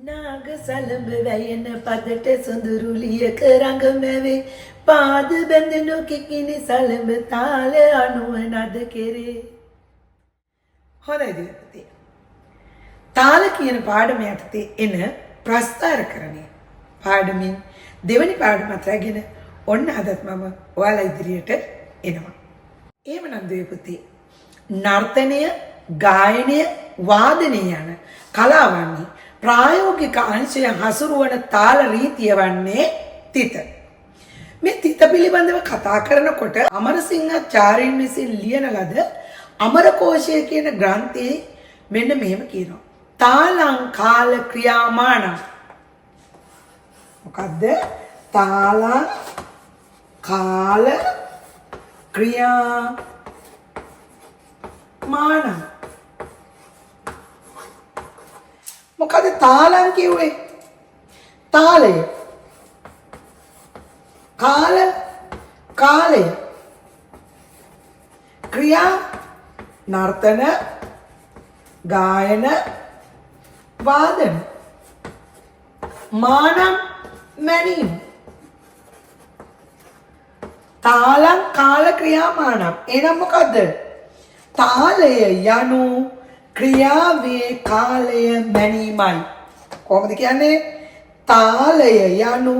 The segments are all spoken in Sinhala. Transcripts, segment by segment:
නාග සලඹ වැයෙන පදට සොඳුරුලියක රඟමැවේ පාද බැඳෙනු කිකිනි සලඹ තාල අනුව නද කෙරේ. හොඳයි දියපති. තාල කියන පාඩම යටතේ එන ප්‍රස්ථාරකරණය පාඩමින් දෙවනි පාඩමත් රැගෙන ඔන්න අදත් මම ඔයාලා ඉදිරියට එනවා. එහෙමනම් දියපති නර්තනය, ගායනය, වාදනය යන කලාවන්හි ප්‍රායෝගික අංශය හසුරුවන තාල රීතිය වන්නේ තිත. මේ තිත පිළිබඳව කතා කරනකොට අමරසිංහාචාර්යන් විසින් ලියන ලද අමරකෝෂය කියන ග්‍රන්ථයේ මෙන්න මෙහෙම කියනවා. තාලං කාල ක්‍රියාමාන. මොකද්ද? තාලං කාල ක්‍රියාමාන. මොකද තාලං කිව්වේ? තාලය. කාලය. ක්‍රියා නර්තන, ගායන, වාදන. මානම් මැනීම. තාලං කාල ක්‍රියාමානම්. එහෙනම් මොකද්ද? තාලය යනු ක්‍රියාවේ කාලය මැනීමයි. කොහොමද කියන්නේ? තාලය යනු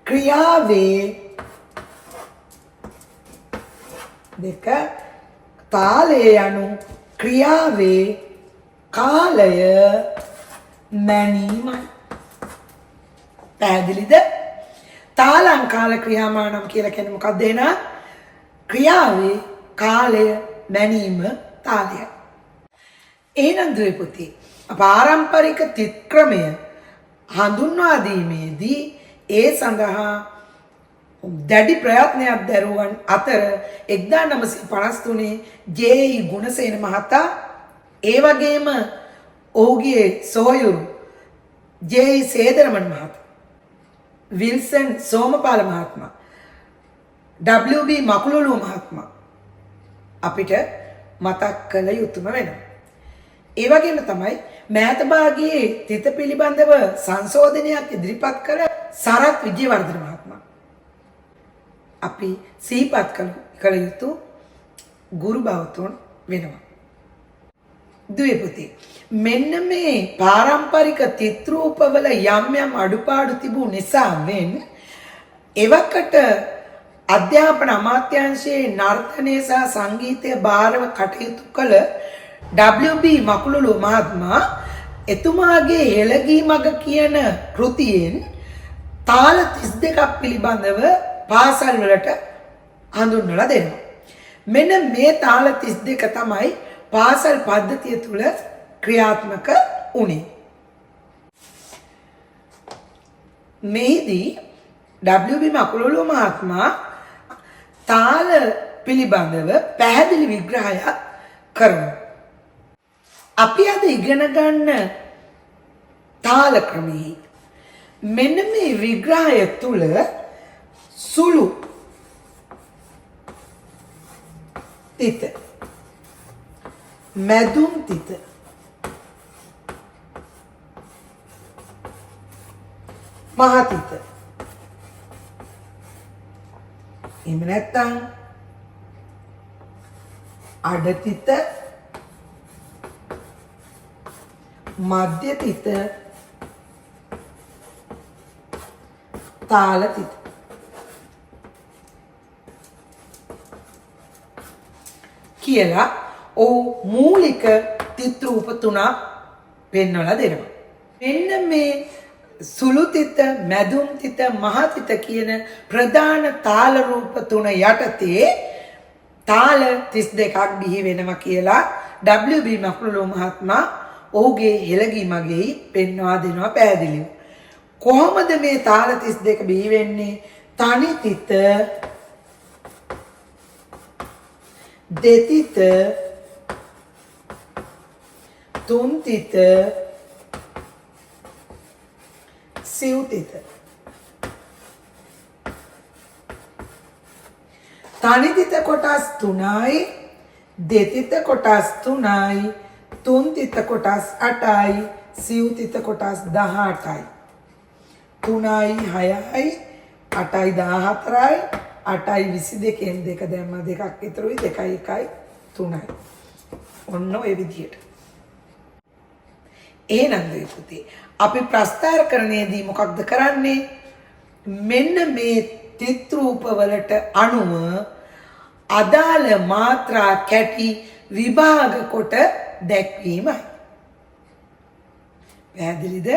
ක්‍රියාවේ දෙක තාලය යනු ක්‍රියාවේ කාලය මැනීමයි. පැහැදිලිද? තාලං කාල ක්‍රියාමානම් කියලා කියන්නේ මොකක්ද? එන ක්‍රියාවේ කාලය මැනීම තාලයයි. එහෙනම් දුවේ පාරම්පරික තිත් ක්‍රමය හඳුන්වා දීමේදී ඒ සඳහා දැඩි ප්‍රයත්නයක් දරුවන් අතර 1953 ජේ.ඊ. ගුණසේන මහතා ඒ වගේම ඔහුගේ සොහොයුරු ජේ.ඊ. සේදරමන් මහතා, විල්සන් සෝමපාල මහත්මයා, ඩබ්ලිව්.බී. මකුලුලුව මහත්මයා අපිට මතක් කළ යුතුම වෙනවා. ඒ වගේම තමයි මෑත භාගයේ තිත පිළිබඳව සංශෝධනයක් ඉදිරිපත් කළ සරත් විජේවර්ධන මහත්මයා අපි සිහිපත් කළ යුතු ගුරු භවතුන් වෙනවා. දුවේ පුතේ, මෙන්න මේ පාරම්පරික තිත් රූපවල යම් අඩුපාඩු තිබු නිසාවෙන් එවකට අධ්‍යාපන අමාත්‍යාංශයේ නර්තනය සහ සංගීතය භාරව කටයුතු කළ ඩබ්ලිව්.බී. මකුලුලුව මහත්මයා එතුමාගේ හෙළගී මග කියන කෘතියෙන් තාල 32ක් පිළිබඳව පාසල් වලට හඳුන්වලා දෙනවා. මෙන්න මේ තාල 32 තමයි පාසල් පද්ධතිය තුල ක්‍රියාත්මක වුණේ. මේදී ඩබ්ලිව්.බී. මකුලුලුව මහත්මයා තාල පිළිබඳව පැහැදිලි විග්‍රහයක් කරනවා. අපි අද ඉගෙන ගන්න තාල ක්‍රමයේ මෙන්න මේ විග්‍රහය තුල සුළු තිත, මැදුම් තිත, මහ තිත, එහෙම නැත්නම් අඩ තිත, මධ්‍ය තිත, තාල තිත කියලා ඔව් මූලික තිත් රූප තුනක් පෙන්වලා දෙනවා. මෙන්න මේ සුළු තිත, මැදුම් තිත, මහ තිත කියන ප්‍රධාන තාල රූප තුන යටතේ තාල 32ක් බිහි වෙනවා කියලා ඩබ්ලිව්.බී. මකුලුලුව මහත්මයා ඔහුගේ හෙළගී මගෙහි පෙන්වා දෙනවා පැහැදිලිව. කොහොමද මේ තාල 32 බිහි වෙන්නේ? තනි තිත, දෙතිත, තුන් තිත, සිව් තිත. තනි තිත කොටස් 3යි, දෙතිත කොටස් 3යි, තුන් තිත කොටස් 8යි, සිව් තිත කොටස් 18යි. 3යි 6යි 8යි 14යි 8යි 22න් දෙක දැම්ම දෙකක් විතරුයි 2යි 1යි 3යි. ඔන්න ඔය විදියට. එහෙනම් දෙයි පුතේ අපි ප්‍රස්ථාරකරණයේදී මොකක්ද කරන්නේ? මෙන්න මේ තිත් රූප වලට අනුව අදාළ මාත්‍රා කැටි විභාග කොට දැක්වීමයි. පැහැදිලිද?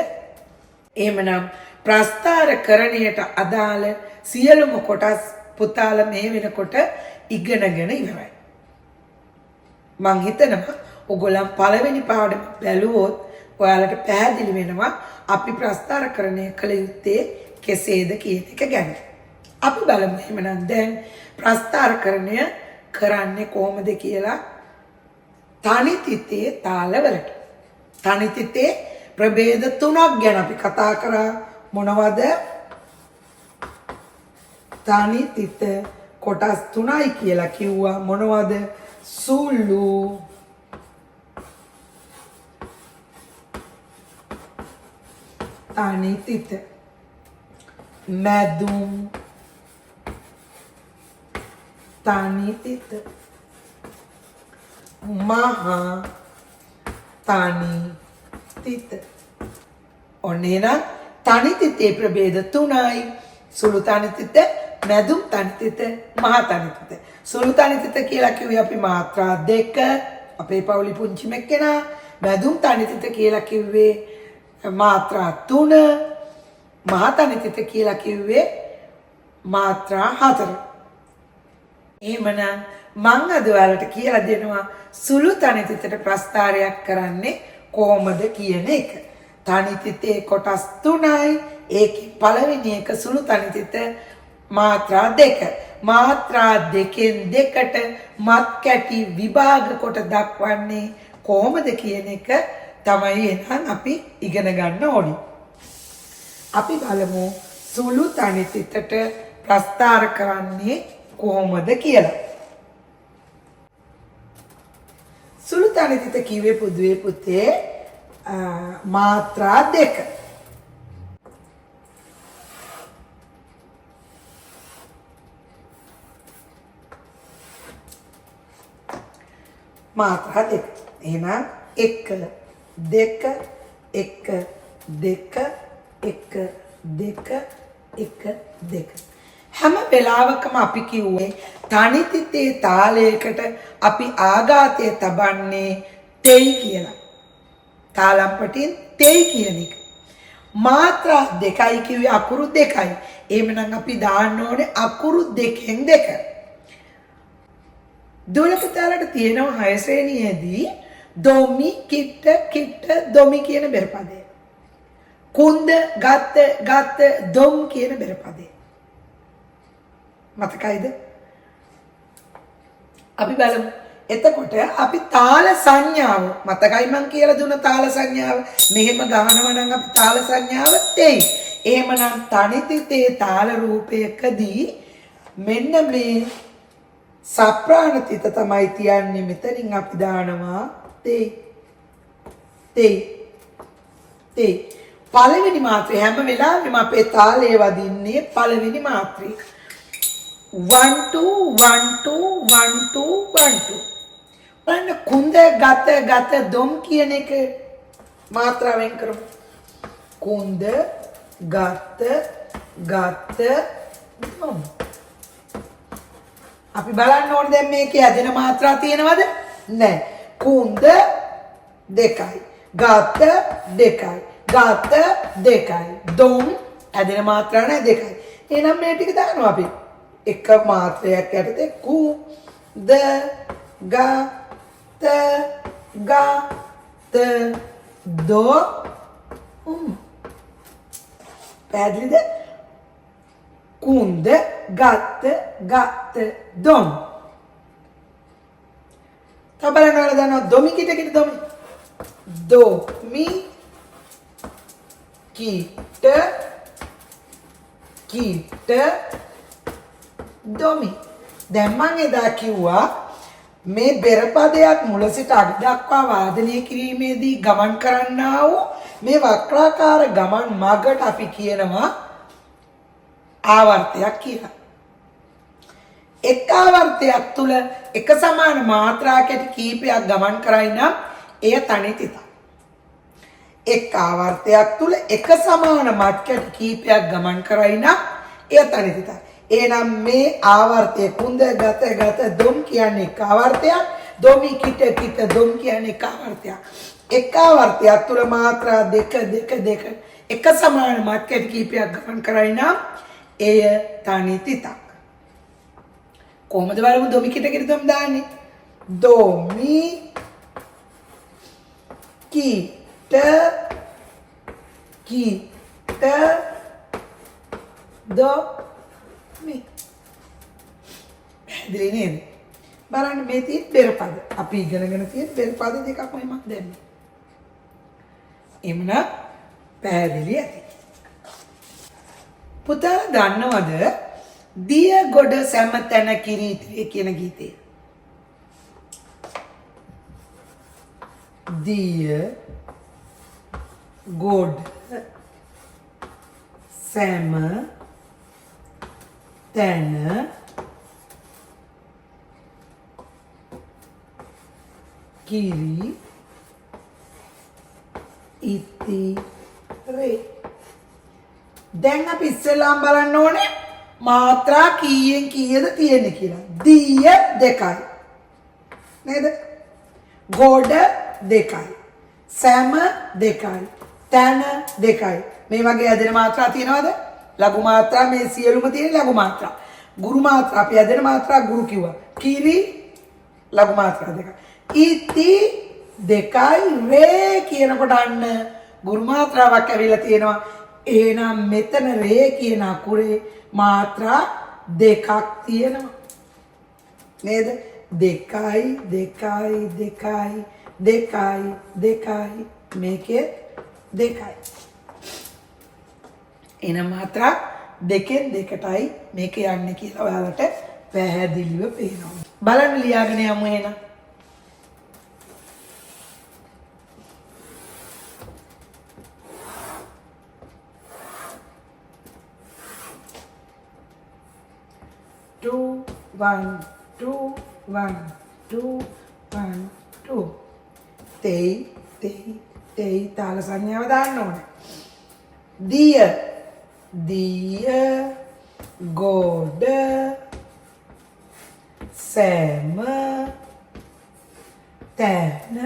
එහෙමනම් ප්‍රස්ථාරකරණයට අදාළ සියලුම කොටස් පුතාලා මේ වෙනකොට ඉගෙනගෙන ඉවරයි. මං හිතනවා ඔයගොල්ලන් පළවෙනි පාඩම බැලුවොත් ඔයාලට පැහැදිලි වෙනවා අපි ප්‍රස්ථාරකරණය කළ යුත්තේ කෙසේද කියන එක ගැන. අපි බලමු එහෙනම් දැන් ප්‍රස්ථාරකරණය කරන්නේ කොහොමද කියලා තනි තිතේ තාලවලට. තනි තිතේ ප්‍රභේද 3ක් ගැන අපි කතා කරා. මොනවද? තනි තිත කොටස් 3යි කියලා කිව්වා. මොනවද? සුළු, තනි තිත, මැදුම්, තනි තිත, මහා තනි තිත. ඔන්න එහෙනම් තනි තිතේ ප්‍රභේද 3යි. සුළු තනි තිත, මැදුම් තනි තිත, මහා තනි තිත. සුළු තනි තිත කියලා කිව්වේ අපි මාත්‍රා 2 අපේ පවුලි පුංචි මෙක්කෙනා. මැදුම් තනි තිත කියලා කිව්වේ මාත්‍රා 3. මහා තනි තිත කියලා කිව්වේ මාත්‍රා 4. එහෙමනම් මං අද ඔයාලට කියලා දෙනවා සුළු තනි තිතට ප්‍රස්ථාරයක් කරන්නේ කොහොමද කියන එක. තනි තිතේ කොටස් 3යි. ඒකේ පළවෙනි එක සුළු තනි තිත මාත්‍රා 2. මාත්‍රා 2න් දෙකට මත් කැටි විභාග කොට දක්වන්නේ කොහොමද කියන එක තමයි එහෙනම් අපි ඉගෙන ගන්න ඕනේ. අපි බලමු සුළු තනි තිතට ප්‍රස්ථාර කරන්නේ කොහොමද කියලා. සුළු තනි තිත කිව්වේ පුදුවේ පුතේ මාත්‍රා 2. මාත්‍රා 2. එහෙනම් 1 2 1 2 1 2 1 2. හැම වෙලාවකම අපි කිව්වේ තනි තිතේ තාලයකට අපි ආඝාතය තබන්නේ තෙයි කියලා. තාලම්පටින් තෙයි කියන එක. මාත්‍රා 2යි කිව්වේ අකුරු 2යි. එහෙමනම් අපි දාන්න ඕනේ අකුරු 2න් 2. දුලපතාලට තියෙනවා 6 ශ්‍රේණියේදී දොමි කිට්ට කිට්ට දොමි කියන බෙර පදය. කුන්ද ගත්ත ගත්ත දොම් කියන බෙර පදය. මතකයිද? අපි බලමු. එතකොට අපි තාල සංඥාව මතකයි මං කියලා දුන්න තාල සංඥාව. මෙහෙම ගහනවා නම් අපි තාල සංඥාව තෙයි. එහෙමනම් තනි තිතේ තාල රූපයකදී මෙන්න මේ සප්‍රාණ තිත තමයි තියන්නේ. මෙතනින් අපි දානවා තෙයි තෙයි තෙයි. පළවෙනි මාත්‍රය හැම වෙලාවෙම අපේ තාලයේ වදින්නේ පළවෙනි මාත්‍රය. 1 2 1 2 1 2 1 2. බලන්න කුඳ ගත ගත දොම් කියන එක මාත්‍රාවෙන් කරමු. කුඳ ගත ගත දොම්. අපි බලන්න ඕනේ දැන් මේකේ ඇදෙන මාත්‍රා තියෙනවද? නැහැ. කුඳ 2යි. ගත 2යි. ගත 2යි. දොම් ඇදෙන මාත්‍රා නැහැ 2යි. එහෙනම් මේ ටික දානවා අපි. එක මාත්‍රයක් යටතේ කුඳ ගත ගත දොම්. පැහැදිලිද? කුඳ ගත ගත දොම්. තව බලන්න ඔයාලා දන්නවා දොමි කිට කිට දොමි. දොමි කිට කිට දොමි. දැන් මම එදා කිව්වා මේ බෙර පදයක් මුල සිට අග දක්වා වාදනය කිරීමේදී ගමන් කරන්නා වූ මේ වක්‍රාකාර ගමන් මගට අපි කියනවා ආවර්තයක් කියලා. එක් ආවර්තයක් තුල එක සමාන මාත්‍රා කැටි කීපයක් ගමන් කරයි නම් එය තනි තිතක්. එක් ආවර්තයක් තුල එක සමාන මත් කැටි කීපයක් ගමන් කරයි නම් එය තනි තිතක්. එහෙනම් මේ ආවර්තය කුඳ ගත දොම් කියන්නේ එක් ආවර්තයක්, දොමි කිට දොම් කියන්නේ එක් ආවර්තයක්. එක් ආවර්තයක් තුල මාත්‍රා දෙක එක සමාන මත් කැටි කීපයක් ගමන් කරයි නම් එය තනි තිතක්. කොහොමද බලමු දොමි කිට දොම් දාන්නේ? දොමි කිට දොමි. පැහැදිලි නේද? බලන්න මේ තියෙන බෙර පද. අපි ඉගෙනගෙන තියෙන බෙර පද දෙකක් මම දැම්මේ. එමුණ පැහැදිලි ඇති. පුතා දන්නවද දිය ගොඩ සෑම තැන කිරි ඉතිරි කියන ගීතය? දිය ගොඩ සෑම තැන කිරි ඉතිරි. දැන් අපි ඉස්සෙල්ලාම බලන්න ඕනේ මාත්‍රා කීයෙන් කීයද තියෙන්නේ කියලා. දිය දෙකයි. නේද? ගොඩ දෙකයි. සෑම දෙකයි. තන දෙකයි. මේ වගේ ඇදෙන මාත්‍රා තියෙනවද? ලඝු මාත්‍රා මේ සියලුම තියෙන ලඝු මාත්‍රා. ගුරු මාත්‍රා අපි ඇදෙන මාත්‍රා ගුරු කිව්වා. කිරි ලඝු මාත්‍රා දෙකයි. ඉති දෙකයි රේ කියනකොට අන්න ගුරු මාත්‍රාවක් ඇවිල්ලා තියෙනවා. එහෙනම් මෙතන රේ කියන අකුරේ මාත්‍රා දෙකක් තියෙනවා. නේද? දෙකයි මේකේ දෙකයි. එන මාත්‍රා දෙකෙන් දෙකටයි මේක යන්නේ කියලා ඔයාලට පැහැදිලිව පේනවා. බලන්න ලියාගෙන යමු එහෙනම්. Two, one, two. තෙයි තාල සංඥාව දාන්න ඕනේ. දිය ගොඩ සෑම තැන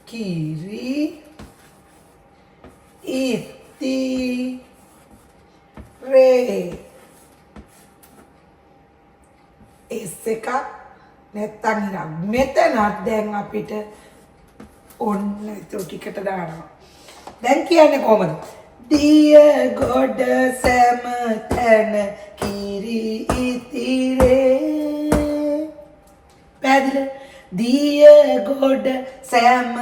කිරි ඉතිරි. S එකක් නැත්තම් ඉරක්. මෙතනත් දැන් අපිට ඔන්න ටිකට දානවා. දැන් කියන්නේ කොහමද? දිය ගොඩ සෑම තැන කිරි ඉතිරේ. පැහැදිලි? දිය ගොඩ සෑම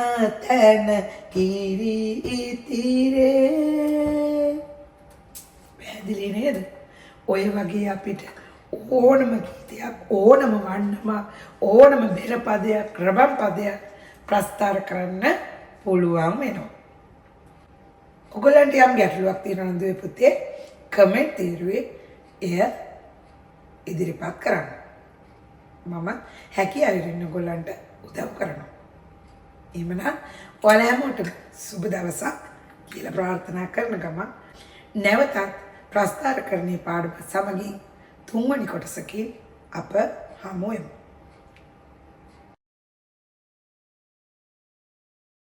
තැන කිරි ඉතිරේ. පැහැදිලි නේද? ඔය වගේ අපිට ඕනම ගීතයක් ඕනම වන්නම ඕනම බෙර පදයක් රබම් පදයක් ප්‍රස්තාර කරන්න පුළුවන් වෙනවා. ඔයගොල්ලන්ට යම් ගැටලුවක් තියෙනවා නේද පුතේ? කමෙන්ට් තීරුවේ එය ඉදිරිපත් කරන්න. මම හැකියාවෙන් ඔයගොල්ලන්ට උදව් කරනවා. එහෙමනම් ඔයාලා හැමෝටම සුබ දවසක් කියලා ප්‍රාර්ථනා කරන ගමන් නැවතත් ප්‍රස්තාර කරන්නේ පාඩම සමගින් තුන්වැනි කොටසකින් අප හමු වෙමු.